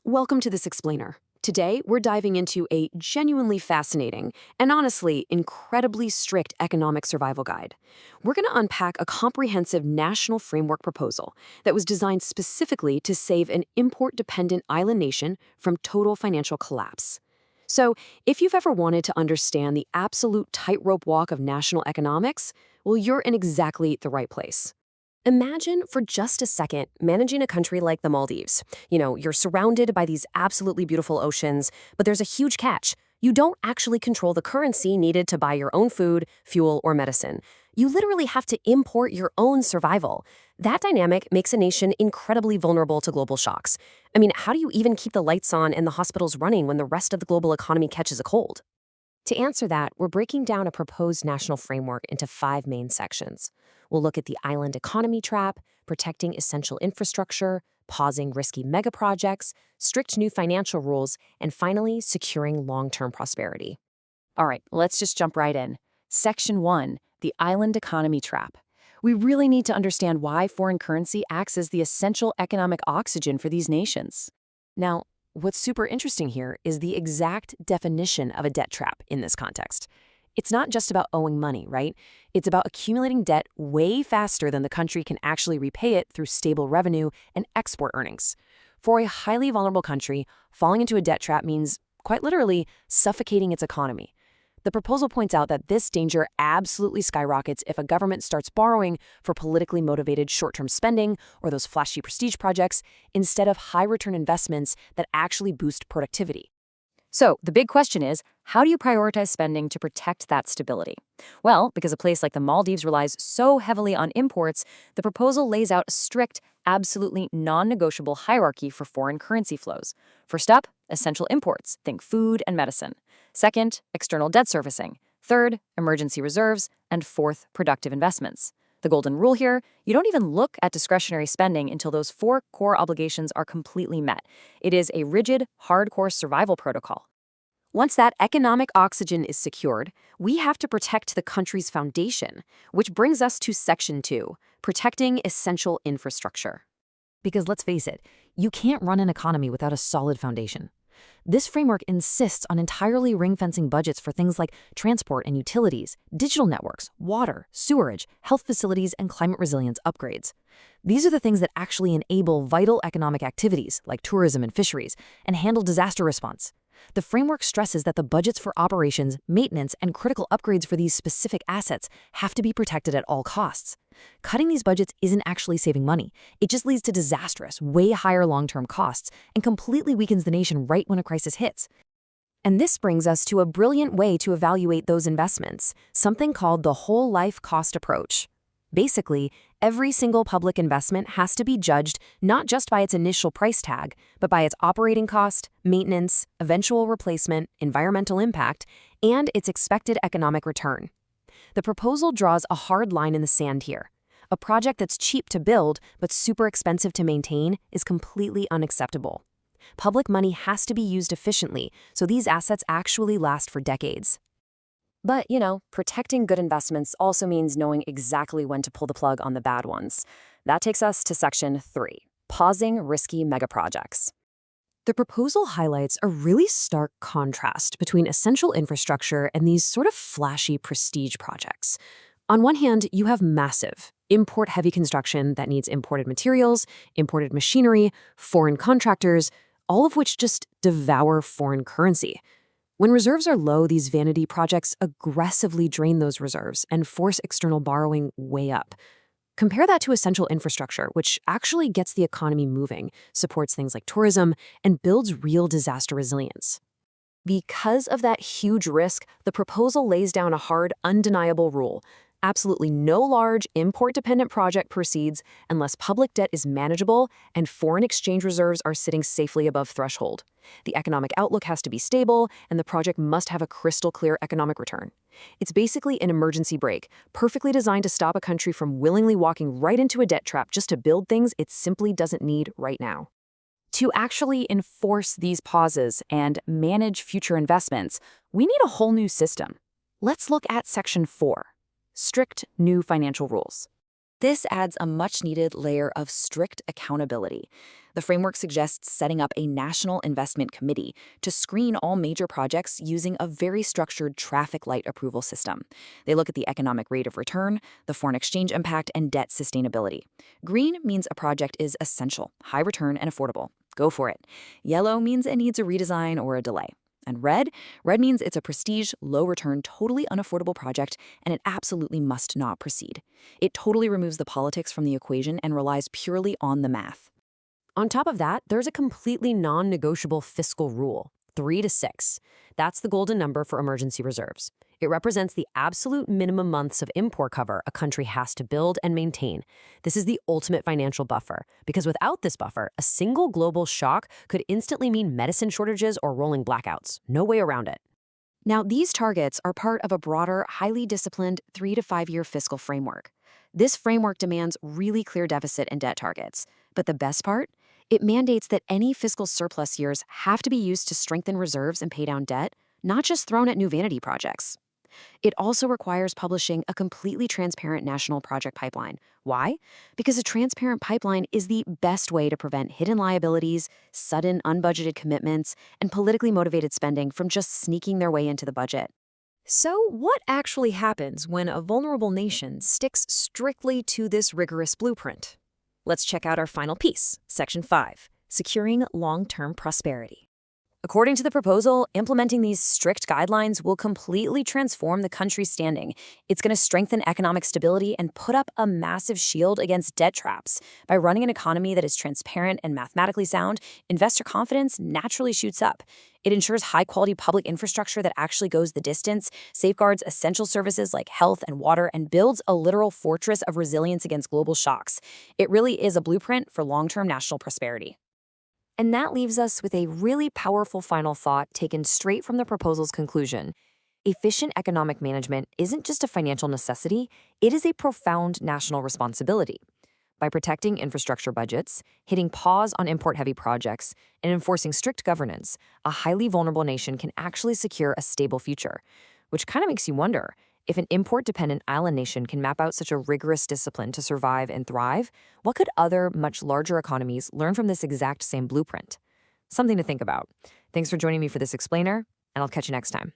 Welcome to This Explainer. Today, we're diving into a genuinely fascinating and honestly incredibly strict economic survival guide. We're going to unpack a comprehensive national framework proposal that was designed specifically to save an import-dependent island nation from total financial collapse. So, if you've ever wanted to understand the absolute tightrope walk of national economics, well, you're in exactly the right place. Imagine for just a second managing a country like the Maldives. You're surrounded by these absolutely beautiful oceans, but there's a huge catch. You don't actually control the currency needed to buy your own food, fuel, or medicine. You literally have to import your own survival. That dynamic makes a nation incredibly vulnerable to global shocks. How do you even keep the lights on and the hospitals running when the rest of the global economy catches a cold? To answer that, we're breaking down a proposed national framework into 5 main sections. We'll look at the island economy trap, protecting essential infrastructure, pausing risky megaprojects, strict new financial rules, and finally, securing long-term prosperity. All right, let's just jump right in. Section 1, the island economy trap. We really need to understand why foreign currency acts as the essential economic oxygen for these nations. Now, what's super interesting here is the exact definition of a debt trap in this context. It's not just about owing money, right? It's about accumulating debt way faster than the country can actually repay it through stable revenue and export earnings. For a highly vulnerable country, falling into a debt trap means, quite literally, suffocating its economy. The proposal points out that this danger absolutely skyrockets if a government starts borrowing for politically motivated short-term spending or those flashy prestige projects instead of high-return investments that actually boost productivity. So, the big question is, how do you prioritize spending to protect that stability? Well, because a place like the Maldives relies so heavily on imports, the proposal lays out a strict, absolutely non-negotiable hierarchy for foreign currency flows. First up, essential imports, think food and medicine. Second, external debt servicing. Third, emergency reserves. And fourth, productive investments. The golden rule here, you don't even look at discretionary spending until those 4 core obligations are completely met. It is a rigid, hardcore survival protocol. Once that economic oxygen is secured, we have to protect the country's foundation, which brings us to Section 2, protecting essential infrastructure. Because let's face it, you can't run an economy without a solid foundation. This framework insists on entirely ring-fencing budgets for things like transport and utilities, digital networks, water, sewerage, health facilities, and climate resilience upgrades. These are the things that actually enable vital economic activities like tourism and fisheries and handle disaster response. The framework stresses that the budgets for operations, maintenance, and critical upgrades for these specific assets have to be protected at all costs. Cutting these budgets isn't actually saving money. It just leads to disastrous, way higher long-term costs and completely weakens the nation right when a crisis hits. And this brings us to a brilliant way to evaluate those investments, something called the whole life cost approach. Basically, every single public investment has to be judged not just by its initial price tag, but by its operating cost, maintenance, eventual replacement, environmental impact, and its expected economic return. The proposal draws a hard line in the sand here. A project that's cheap to build but super expensive to maintain is completely unacceptable. Public money has to be used efficiently, so these assets actually last for decades. But, protecting good investments also means knowing exactly when to pull the plug on the bad ones. That takes us to Section 3, pausing risky megaprojects. The proposal highlights a really stark contrast between essential infrastructure and these sort of flashy prestige projects. On one hand, you have massive, import-heavy construction that needs imported materials, imported machinery, foreign contractors, all of which just devour foreign currency. When reserves are low, these vanity projects aggressively drain those reserves and force external borrowing way up. Compare that to essential infrastructure, which actually gets the economy moving, supports things like tourism, and builds real disaster resilience. Because of that huge risk, the proposal lays down a hard, undeniable rule. Absolutely no large, import-dependent project proceeds unless public debt is manageable and foreign exchange reserves are sitting safely above threshold. The economic outlook has to be stable, and the project must have a crystal-clear economic return. It's basically an emergency brake, perfectly designed to stop a country from willingly walking right into a debt trap just to build things it simply doesn't need right now. To actually enforce these pauses and manage future investments, we need a whole new system. Let's look at Section 4. Strict new financial rules. This adds a much-needed layer of strict accountability. The framework suggests setting up a national investment committee to screen all major projects using a very structured traffic light approval system. They look at the economic rate of return, the foreign exchange impact, and debt sustainability. Green means a project is essential, high return, and affordable. Go for it. Yellow means it needs a redesign or a delay. And red means it's a prestige, low-return, totally unaffordable project, and it absolutely must not proceed. It totally removes the politics from the equation and relies purely on the math. On top of that, there's a completely non-negotiable fiscal rule, 3 to 6. That's the golden number for emergency reserves. It represents the absolute minimum months of import cover a country has to build and maintain. This is the ultimate financial buffer, because without this buffer, a single global shock could instantly mean medicine shortages or rolling blackouts. No way around it. Now, these targets are part of a broader, highly disciplined 3 to 5 year fiscal framework. This framework demands really clear deficit and debt targets. But the best part? It mandates that any fiscal surplus years have to be used to strengthen reserves and pay down debt, not just thrown at new vanity projects. It also requires publishing a completely transparent national project pipeline. Why? Because a transparent pipeline is the best way to prevent hidden liabilities, sudden unbudgeted commitments, and politically motivated spending from just sneaking their way into the budget. So, what actually happens when a vulnerable nation sticks strictly to this rigorous blueprint? Let's check out our final piece, Section 5, Securing Long-Term Prosperity. According to the proposal, implementing these strict guidelines will completely transform the country's standing. It's going to strengthen economic stability and put up a massive shield against debt traps. By running an economy that is transparent and mathematically sound, investor confidence naturally shoots up. It ensures high-quality public infrastructure that actually goes the distance, safeguards essential services like health and water, and builds a literal fortress of resilience against global shocks. It really is a blueprint for long-term national prosperity. And that leaves us with a really powerful final thought taken straight from the proposal's conclusion. Efficient economic management isn't just a financial necessity, it is a profound national responsibility. By protecting infrastructure budgets, hitting pause on import-heavy projects, and enforcing strict governance, a highly vulnerable nation can actually secure a stable future. Which kind of makes you wonder, if an import-dependent island nation can map out such a rigorous discipline to survive and thrive, what could other, much larger economies learn from this exact same blueprint? Something to think about. Thanks for joining me for this explainer, and I'll catch you next time.